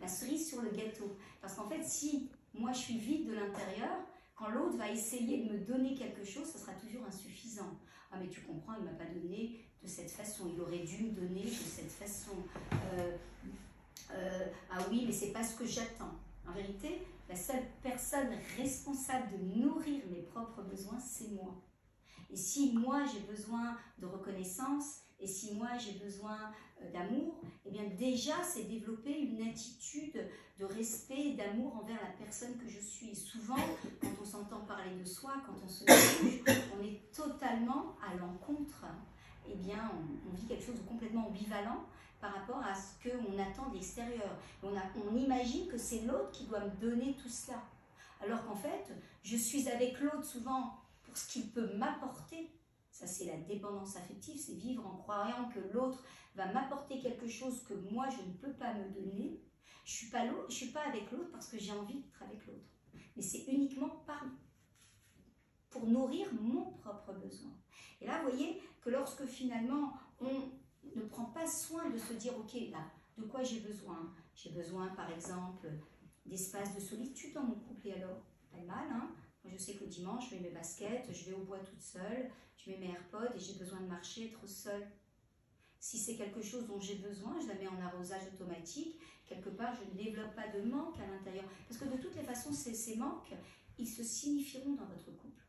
la cerise sur le gâteau. Parce qu'en fait, si moi je suis vide de l'intérieur, quand l'autre va essayer de me donner quelque chose, ça sera toujours insuffisant. Ah mais tu comprends, il ne m'a pas donné de cette façon, il aurait dû me donner de cette façon. Ah oui, mais c'est pas ce que j'attends. En vérité, la seule personne responsable de nourrir mes propres besoins, c'est moi. Et si moi j'ai besoin de reconnaissance, et si moi j'ai besoin d'amour, eh bien déjà c'est développer une attitude de respect et d'amour envers la personne que je suis. Et souvent, quand on s'entend parler de soi, quand on se juge, on est totalement à l'encontre. Eh bien, on vit quelque chose de complètement ambivalent par rapport à ce qu'on attend de l'extérieur. On imagine que c'est l'autre qui doit me donner tout cela. Alors qu'en fait, je suis avec l'autre souvent pour ce qu'il peut m'apporter. Ça, c'est la dépendance affective, c'est vivre en croyant que l'autre va m'apporter quelque chose que moi, je ne peux pas me donner. Je ne suis pas avec l'autre parce que j'ai envie d'être avec l'autre. Mais c'est uniquement pour nourrir mon propre besoin. Et là, vous voyez que lorsque finalement, on ne prend pas soin de se dire, ok, là, de quoi j'ai besoin? J'ai besoin, par exemple, d'espace de solitude dans mon couple. Et alors, pas de mal, hein? Moi, je sais que le dimanche, je mets mes baskets, je vais au bois toute seule, je mets mes AirPods et j'ai besoin de marcher, être seule. Si c'est quelque chose dont j'ai besoin, je la mets en arrosage automatique. Quelque part, je ne développe pas de manque à l'intérieur. Parce que de toutes les façons, ces manques, ils se signifieront dans votre couple.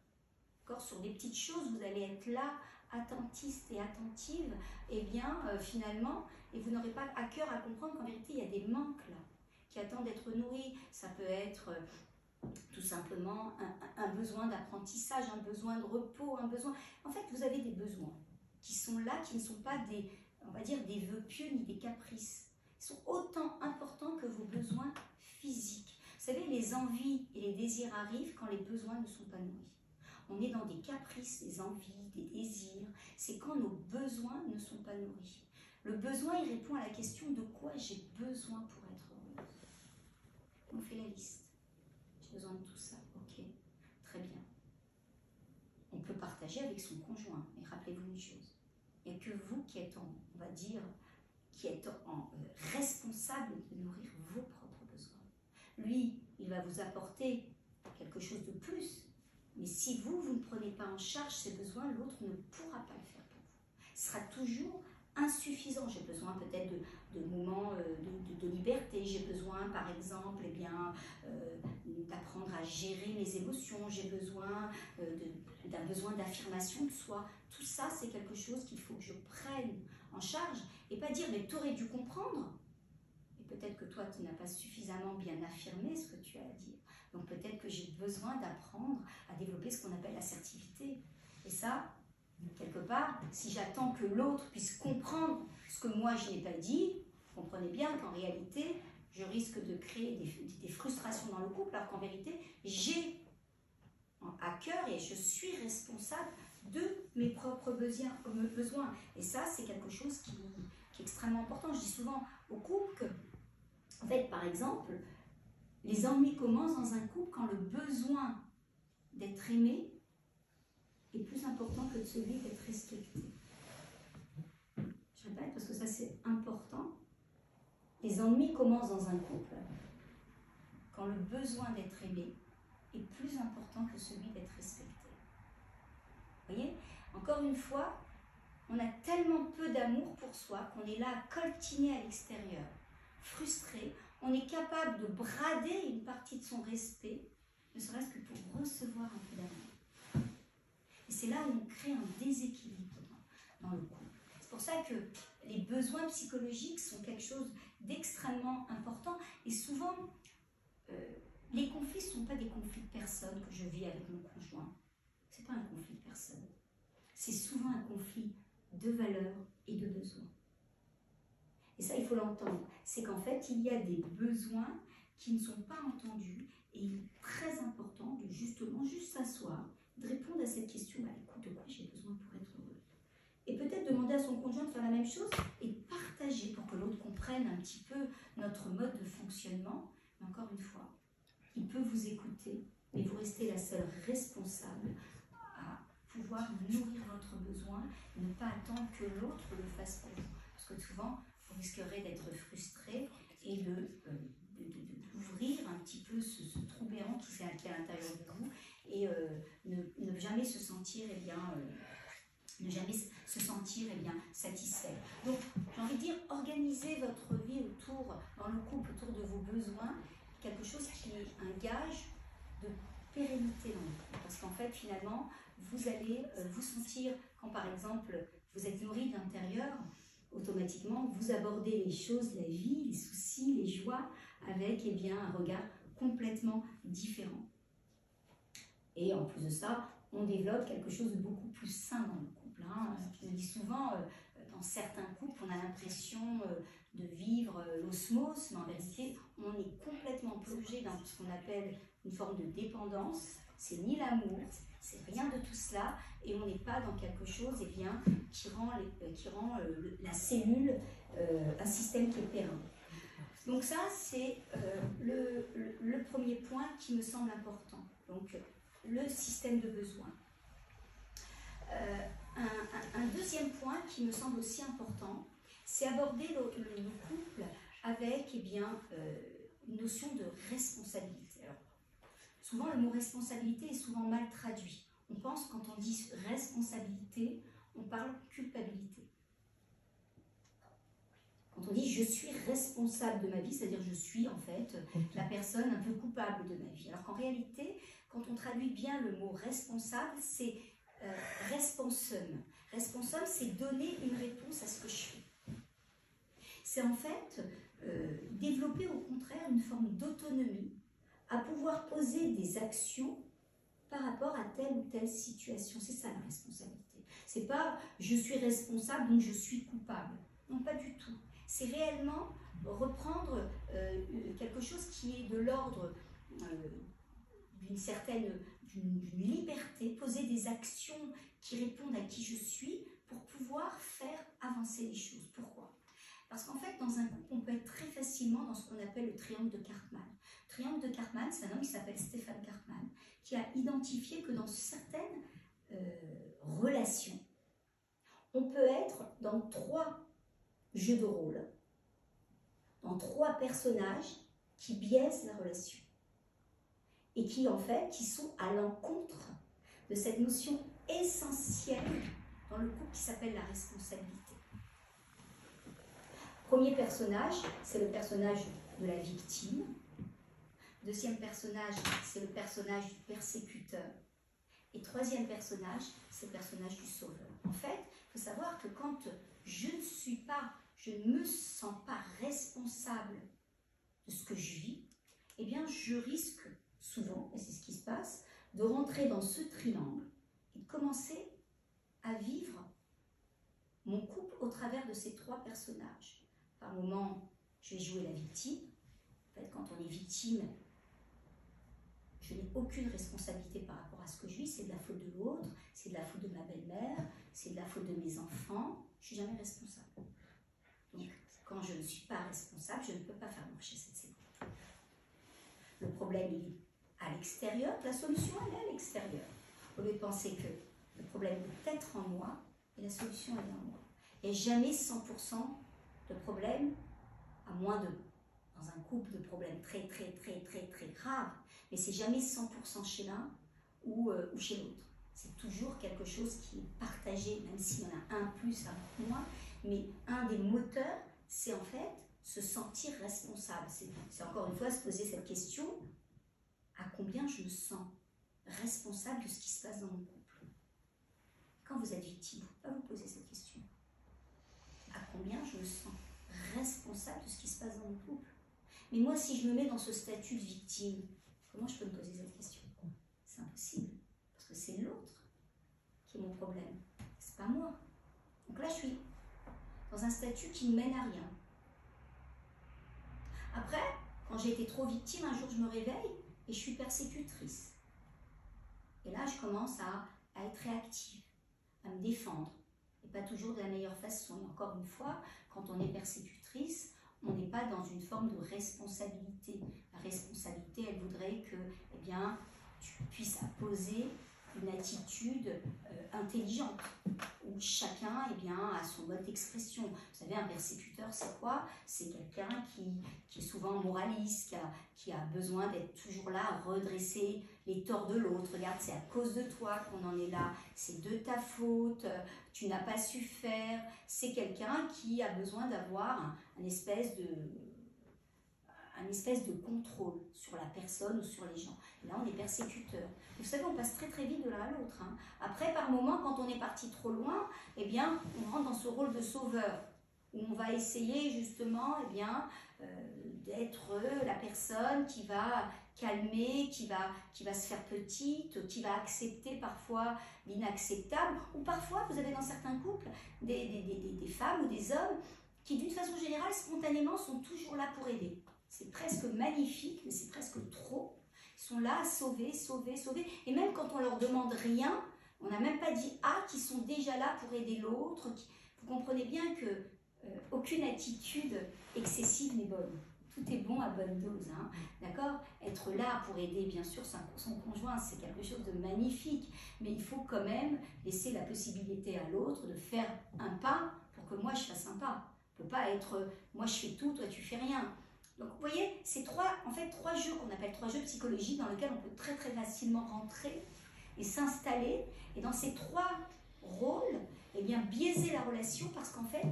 Sur des petites choses, vous allez être là, attentiste et attentive, et bien finalement, et vous n'aurez pas à cœur à comprendre qu'en vérité, il y a des manques là, qui attendent d'être nourris. Ça peut être tout simplement un besoin d'apprentissage, un besoin de repos, un besoin... En fait, vous avez des besoins qui sont là, qui ne sont pas des, on va dire, des vœux pieux ni des caprices. Ils sont autant importants que vos besoins physiques. Vous savez, les envies et les désirs arrivent quand les besoins ne sont pas nourris. On est dans des caprices, des envies, des désirs. C'est quand nos besoins ne sont pas nourris. Le besoin, il répond à la question de quoi j'ai besoin pour être heureuse. On fait la liste. J'ai besoin de tout ça. Ok, très bien. On peut partager avec son conjoint. Mais rappelez-vous une chose. Il n'y a que vous qui êtes on va dire, qui êtes responsable de nourrir vos propres besoins. Lui, il va vous apporter quelque chose de plus. Mais si vous ne prenez pas en charge ces besoins, l'autre ne pourra pas le faire pour vous. Ce sera toujours insuffisant. J'ai besoin peut-être de moments de liberté. J'ai besoin, par exemple, d'apprendre à gérer mes émotions. J'ai besoin d'un besoin d'affirmation de soi. Tout ça, c'est quelque chose qu'il faut que je prenne en charge. Et pas dire, mais tu aurais dû comprendre. Et peut-être que toi, tu n'as pas suffisamment bien affirmé ce que tu as à dire. Donc peut-être que j'ai besoin d'apprendre à développer ce qu'on appelle l'assertivité. Et ça, quelque part, si j'attends que l'autre puisse comprendre ce que moi je n'ai pas dit, comprenez bien qu'en réalité, je risque de créer des frustrations dans le couple, alors qu'en vérité, j'ai à cœur et je suis responsable de mes propres besoins. Et ça, c'est quelque chose qui est extrêmement important. Je dis souvent au couple que, en fait, par exemple, les ennuis commencent dans un couple quand le besoin d'être aimé est plus important que celui d'être respecté. Je répète parce que ça c'est important. Les ennuis commencent dans un couple quand le besoin d'être aimé est plus important que celui d'être respecté. Vous voyez? Encore une fois, on a tellement peu d'amour pour soi qu'on est là à coltiner à l'extérieur, frustré. On est capable de brader une partie de son respect, ne serait-ce que pour recevoir un peu d'amour. Et c'est là où on crée un déséquilibre dans le couple. C'est pour ça que les besoins psychologiques sont quelque chose d'extrêmement important. Et souvent, les conflits ne sont pas des conflits de personnes que je vis avec mon conjoint. Ce n'est pas un conflit de personnes. C'est souvent un conflit de valeurs et de besoins. Et ça, il faut l'entendre. C'est qu'en fait, il y a des besoins qui ne sont pas entendus. Et il est très important de justement juste s'asseoir, de répondre à cette question, écoute, de quoi j'ai besoin pour être heureux. Et peut-être demander à son conjoint de faire la même chose et partager pour que l'autre comprenne un petit peu notre mode de fonctionnement. Mais encore une fois, il peut vous écouter, mais vous restez la seule responsable à pouvoir nourrir votre besoin et ne pas attendre que l'autre le fasse pour vous. Parce que souvent, vous risquerez d'être frustré et de petit peu ce trou béant qui est à l'intérieur de vous, et ne jamais se sentir, satisfait. Donc, j'ai envie de dire, organisez votre vie dans le couple, autour de vos besoins, quelque chose qui est un gage de pérennité dans le couple. Parce qu'en fait, finalement, vous allez vous sentir, quand par exemple, vous êtes nourri de l'intérieur, automatiquement, vous abordez les choses, la vie, les soucis, les joies, avec un regard complètement différent. Et en plus de ça, on développe quelque chose de beaucoup plus sain dans le couple. Je le dis souvent, dans certains couples, on a l'impression de vivre l'osmose, mais en réalité, on est complètement plongé dans ce qu'on appelle une forme de dépendance. C'est ni l'amour, c'est rien de tout cela, et on n'est pas dans quelque chose qui rend la cellule un système qui est périn. Donc ça, c'est le premier point qui me semble important. Donc, le système de besoins. Un deuxième point qui me semble aussi important, c'est aborder le couple avec une notion de responsabilité. Alors, souvent, le mot responsabilité est souvent mal traduit. On pense, quand on dit responsabilité, on parle culpabilité. Quand on dit « je suis responsable de ma vie », c'est-à-dire je suis en fait la personne un peu coupable de ma vie. Alors qu'en réalité, quand on traduit bien le mot responsable, c'est responsum. Responsum, c'est donner une réponse à ce que je fais. C'est en fait développer au contraire une forme d'autonomie à pouvoir poser des actions par rapport à telle ou telle situation. C'est ça la responsabilité. C'est pas « je suis responsable donc je suis coupable ». Non, pas du tout. C'est réellement reprendre quelque chose qui est de l'ordre d'une liberté, poser des actions qui répondent à qui je suis pour pouvoir faire avancer les choses. Pourquoi? Parce qu'en fait, dans un couple, on peut être très facilement dans ce qu'on appelle le triangle de Karpman. Le triangle de Karpman, c'est un homme qui s'appelle Stéphane Karpman, qui a identifié que dans certaines relations, on peut être dans 3 jeux de rôle, dans 3 personnages qui biaisent la relation et qui sont à l'encontre de cette notion essentielle dans le couple qui s'appelle la responsabilité. Premier personnage, c'est le personnage de la victime. Deuxième personnage, c'est le personnage du persécuteur. Et troisième personnage, c'est le personnage du sauveur. En fait, il faut savoir que quand je ne me sens pas responsable de ce que je vis, eh bien je risque souvent, et c'est ce qui se passe, de rentrer dans ce triangle et de commencer à vivre mon couple au travers de ces 3 personnages. Par moments, je vais jouer la victime. En fait, quand on est victime, je n'ai aucune responsabilité par rapport à ce que je vis, c'est de la faute de l'autre, c'est de la faute de ma belle-mère, c'est de la faute de mes enfants, je ne suis jamais responsable. Donc, quand je ne suis pas responsable, je ne peux pas faire marcher cette cellule. Le problème, il est à l'extérieur, la solution, elle est à l'extérieur. Au lieu de penser que le problème peut être en moi, et la solution, elle est en moi. Il n'y a jamais 100% de problème, à moins de, dans un couple, de problèmes très, très, très, très, très graves, mais c'est jamais 100% chez l'un ou chez l'autre. C'est toujours quelque chose qui est partagé, même s'il y en a un plus, un moins, mais un des moteurs, c'est en fait se sentir responsable. C'est encore une fois se poser cette question, à combien je me sens responsable de ce qui se passe dans mon couple? Quand vous êtes victime, il ne faut pas vous poser cette question. À combien je me sens responsable de ce qui se passe dans mon couple? Mais moi, si je me mets dans ce statut de victime, comment je peux me poser cette question? C'est impossible, parce que c'est l'autre qui est mon problème, c'est pas moi. Donc là, je suis dans un statut qui ne mène à rien. Après, quand j'ai été trop victime, un jour je me réveille et je suis persécutrice. Et là, je commence à être réactive, à me défendre, et pas toujours de la meilleure façon. Et encore une fois, quand on est persécutrice, on n'est pas dans une forme de responsabilité. La responsabilité, elle voudrait que, eh bien, tu puisses poser une attitude intelligente. où chacun eh bien, a son mode d'expression. Vous savez, un persécuteur, c'est quoi? C'est quelqu'un qui est souvent moraliste, qui a besoin d'être toujours là à redresser les torts de l'autre. Regarde, c'est à cause de toi qu'on en est là, c'est de ta faute, tu n'as pas su faire. C'est quelqu'un qui a besoin d'avoir un espèce de contrôle sur la personne ou sur les gens. Et là, on est persécuteur. Vous savez, on passe très très vite de l'un à l'autre. Hein. Après, par moment, quand on est parti trop loin, eh bien, on rentre dans ce rôle de sauveur, où on va essayer justement eh bien, d'être la personne qui va calmer, qui va se faire petite, qui va accepter parfois l'inacceptable. Ou parfois, vous avez dans certains couples des femmes ou des hommes qui, d'une façon générale, spontanément, sont toujours là pour aider. C'est presque magnifique, mais c'est presque trop. Ils sont là à sauver, sauver, sauver. Et même quand on leur demande rien, on n'a même pas dit « ah » qu'ils sont déjà là pour aider l'autre. Vous comprenez bien que aucune attitude excessive n'est bonne. Tout est bon à bonne dose. Hein, d'accord? Être là pour aider, bien sûr, son conjoint, c'est quelque chose de magnifique. Mais il faut quand même laisser la possibilité à l'autre de faire un pas pour que moi je fasse un pas. On ne peut pas être « moi je fais tout, toi tu fais rien ». Donc vous voyez, c'est trois jeux qu'on appelle 3 jeux psychologiques dans lesquels on peut très très facilement rentrer et s'installer. Et dans ces 3 rôles, eh bien biaiser la relation parce qu'en fait,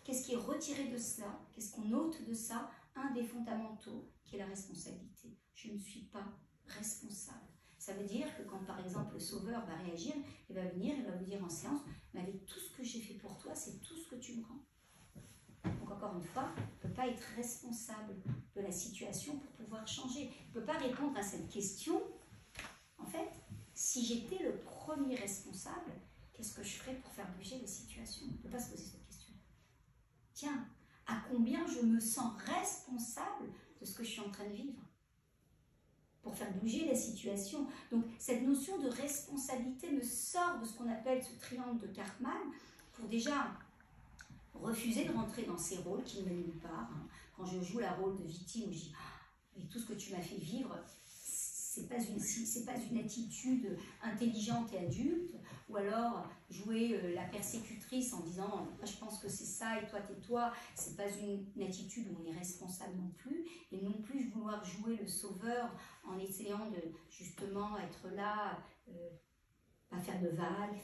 qu'est-ce qui est retiré de cela? Qu'est-ce qu'on ôte de ça? Un des fondamentaux qui est la responsabilité. Je ne suis pas responsable. Ça veut dire que quand par exemple le sauveur va réagir, il va venir, il va vous dire en séance, mais avec tout ce que j'ai fait pour toi, c'est tout ce que tu me rends. Donc encore une fois, on ne peut pas être responsable de la situation pour pouvoir changer. On ne peut pas répondre à cette question. En fait, si j'étais le premier responsable, qu'est-ce que je ferais pour faire bouger la situation? On ne peut pas se poser cette question. Tiens, à combien je me sens responsable de ce que je suis en train de vivre pour faire bouger la situation? Donc cette notion de responsabilité me sort de ce qu'on appelle ce triangle de Karpman pour déjà refuser de rentrer dans ces rôles qui ne mènent nulle part. Hein. Quand je joue la rôle de victime, je dis « avec tout ce que tu m'as fait vivre, c'est pas une attitude intelligente et adulte ». Ou alors jouer la persécutrice en disant « je pense que c'est ça et toi tais-toi », c'est pas une attitude où on est responsable non plus. Et non plus vouloir jouer le sauveur en essayant de justement être là, pas faire de vagues,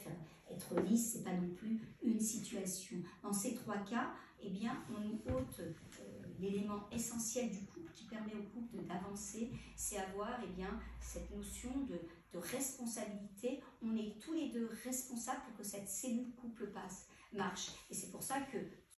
être lisse, c'est pas non plus une situation. Dans ces 3 cas, eh bien, on nous ôte l'élément essentiel du couple qui permet au couple d'avancer, c'est avoir eh bien, cette notion de responsabilité. On est tous les deux responsables pour que cette cellule couple marche. Et c'est pour ça que